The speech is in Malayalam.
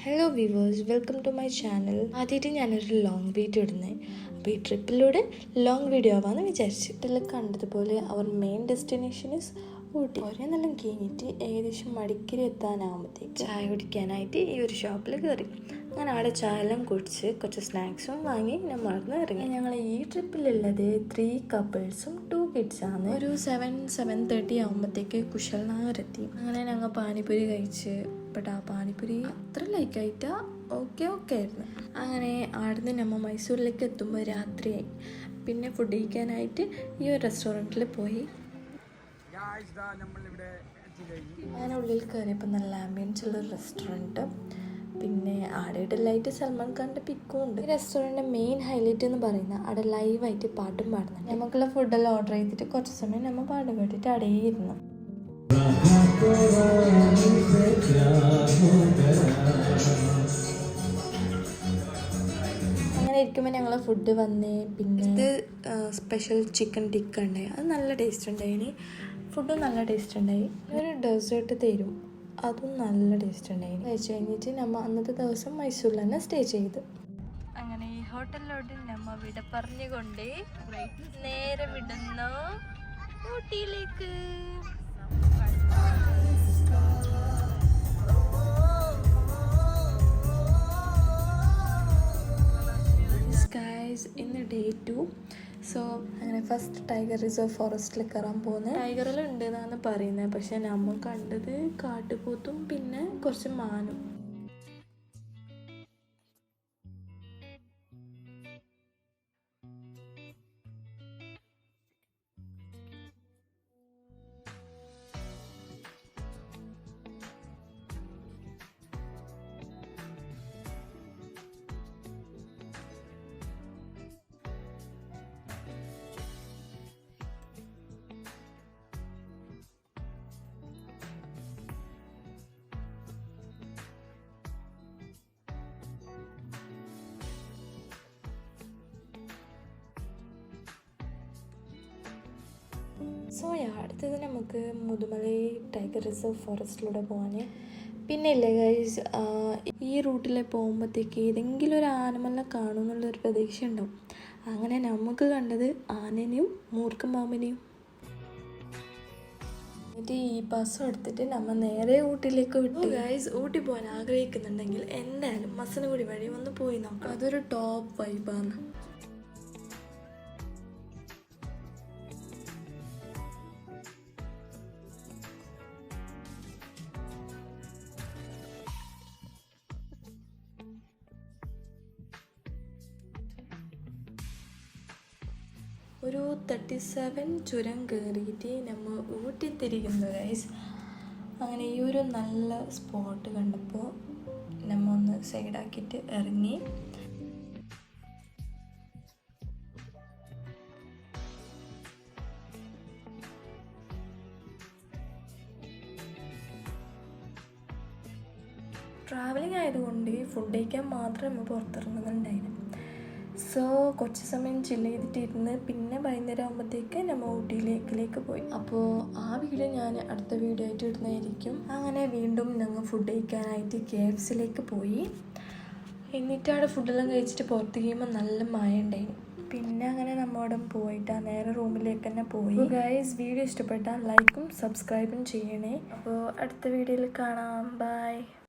Hello viewers, welcome to my channel. ആദ്യമായിട്ട് ഞാനൊരു ലോങ് വീഡിയോ ഇടുന്നത്. അപ്പോൾ ഈ ട്രിപ്പിലൂടെ ലോങ് വീഡിയോ ആവാമെന്ന് വിചാരിച്ചു. ഇതിൽ കണ്ടതുപോലെ അവർ മെയിൻ ഡെസ്റ്റിനേഷൻ ഇസ് ഊട്ടി. കുറേ നല്ല കഴിഞ്ഞിട്ട് ഏകദേശം മടിക്കരി എത്താനാകുമ്പോഴത്തേക്ക് ചായ കുടിക്കാനായിട്ട് ഈ ഒരു ഷോപ്പിൽ കയറി. അങ്ങനെ അവിടെ ചായ എല്ലാം കുടിച്ച് കുറച്ച് സ്നാക്സും വാങ്ങി നമ്മൾ അവിടുന്ന് ഇറങ്ങി. ഞങ്ങൾ ഈ ട്രിപ്പിലുള്ളത് 3 കപ്പിൾസും 2 കിഡ്സാണ്. ഒരു 7:30 ആകുമ്പോഴത്തേക്ക് കുശൽ നഗർ എത്തി. അങ്ങനെ ഞങ്ങൾ പാനിപ്പൂരി കഴിച്ച്. ബട്ട് ആ പാനിപ്പൂരി അത്ര ലൈക്കായിട്ടാ ഓക്കെ ആയിരുന്നു. അങ്ങനെ അവിടുന്ന് നമ്മൾ മൈസൂരിലേക്ക് എത്തുമ്പോൾ രാത്രിയായി. പിന്നെ ഫുഡ് കഴിക്കാനായിട്ട് ഈ ഒരു റെസ്റ്റോറൻറ്റിൽ പോയി. അങ്ങനെ ഉള്ളിൽ കയറിയപ്പോൾ നല്ല ആംബിയൻസ് ഉള്ള റെസ്റ്റോറൻറ്റ്. പിന്നെ അവിടെ ലൈറ്റ് സൽമാൻ ഖാൻ്റെ പിക്കും ഉണ്ട്. റെസ്റ്റോറൻറ്റിൻ്റെ മെയിൻ ഹൈലൈറ്റ് എന്ന് പറയുന്നത് അവിടെ ലൈവായിട്ട് പാട്ടും പാടുന്നുണ്ട്. നമുക്കുള്ള ഫുഡെല്ലാം ഓർഡർ ചെയ്തിട്ട് കുറച്ച് സമയം നമ്മൾ പാട്ട് കേട്ടിട്ട് അടയിരുന്നു. അങ്ങനെ ഇരിക്കുമ്പോൾ ഞങ്ങൾ ഫുഡ് വന്നേ. പിന്നെ ഇത് സ്പെഷ്യൽ ചിക്കൻ ടിക്ക ഉണ്ടായി. അത് നല്ല ടേസ്റ്റ് ഉണ്ടായി. ഫുഡും നല്ല ടേസ്റ്റ് ഉണ്ടായി. ഒരു ഡെസേർട്ട് തരും, അതും നല്ല ടേസ്റ്റ് ഉണ്ടായി. കഴിച്ച് കഴിഞ്ഞിട്ട് നമ്മൾ അന്നത്തെ ദിവസം മൈസൂരിൽ തന്നെ സ്റ്റേ ചെയ്ത്. അങ്ങനെ ഈ ഹോട്ടലിലോട്ട് നമ്മൾ വിട പറഞ്ഞുകൊണ്ട് നേരെ വിടുന്നു ഊട്ടിയിലേക്ക്. ഗൈസ്, ഇന്ന് ഡേ 2. സോ അങ്ങനെ ഫസ്റ്റ് ടൈഗർ റിസർവ് ഫോറസ്റ്റിൽ കയറാൻ പോകുന്നത്. ടൈഗറെല്ലാം ഉണ്ട് എന്നാണ് പറയുന്നത്, പക്ഷെ നമ്മൾ കണ്ടത് കാട്ടുപോത്തും പിന്നെ കുറച്ച് മാനും. സോ അടുത്തത് നമുക്ക് മുതുമലൈ ടൈഗർ റിസർവ് ഫോറസ്റ്റിലൂടെ പോകാൻ. പിന്നെ ഇല്ലേ ഗൈസ്, ഈ റൂട്ടിൽ പോകുമ്പോഴത്തേക്ക് ഏതെങ്കിലും ഒരു ആനമല്ല കാണുമെന്നുള്ളൊരു പ്രതീക്ഷ ഉണ്ടാവും. അങ്ങനെ നമുക്ക് കണ്ടത് ആനനെയും മൂർഖൻ പാമ്പിനെയും. എന്നിട്ട് ഈ ബസ് എടുത്തിട്ട് നമ്മൾ നേരെ ഊട്ടിയിലേക്ക് വിട്ടു. ഗൈസ്, ഊട്ടി പോകാൻ ആഗ്രഹിക്കുന്നുണ്ടെങ്കിൽ എന്തായാലും മസനഗുഡി വഴി ഒന്ന് പോയി നോക്കാം. അതൊരു ടോപ്പ് വൈബാണ്. ഒരു 37 ചുരം കയറിയിട്ട് നമ്മൾ ഊട്ടി തിരിക്കുന്നു ഗൈസ്. അങ്ങനെ ഈ ഒരു നല്ല സ്പോട്ട് കണ്ടപ്പോൾ നമ്മൾ ഒന്ന് സൈഡാക്കിയിട്ട് ഇറങ്ങി. ട്രാവലിംഗ് ആയതുകൊണ്ട് ഫുഡ് കഴിക്കാൻ മാത്രമേ നമ്മൾ പുറത്തിറങ്ങുന്നുണ്ടായിരുന്നു. സോ കുറച്ച് സമയം ചില്ല് ചെയ്തിട്ടിരുന്ന് പിന്നെ വൈകുന്നേരം ആകുമ്പോഴത്തേക്ക് നമ്മൾ ഊട്ടിയിലേക്ക് പോയി. അപ്പോൾ ആ വീഡിയോ ഞാൻ അടുത്ത വീഡിയോ ആയിട്ട് ഇടുന്നതായിരിക്കും. അങ്ങനെ വീണ്ടും ഞങ്ങൾ ഫുഡ് കഴിക്കാനായിട്ട് KFCയിലേക്ക് പോയി. എന്നിട്ട് അവിടെ ഫുഡെല്ലാം കഴിച്ചിട്ട് പുറത്ത് കഴിയുമ്പോൾ നല്ല മഴ ഉണ്ടായിരുന്നു. പിന്നെ അങ്ങനെ നമ്മോടെ പോയിട്ട് നേരെ റൂമിലേക്ക് തന്നെ പോയി. ഗൈസ്, വീഡിയോ ഇഷ്ടപ്പെട്ടാൽ ലൈക്കും സബ്സ്ക്രൈബും ചെയ്യണേ. അപ്പോൾ അടുത്ത വീഡിയോയിൽ കാണാം. ബൈ.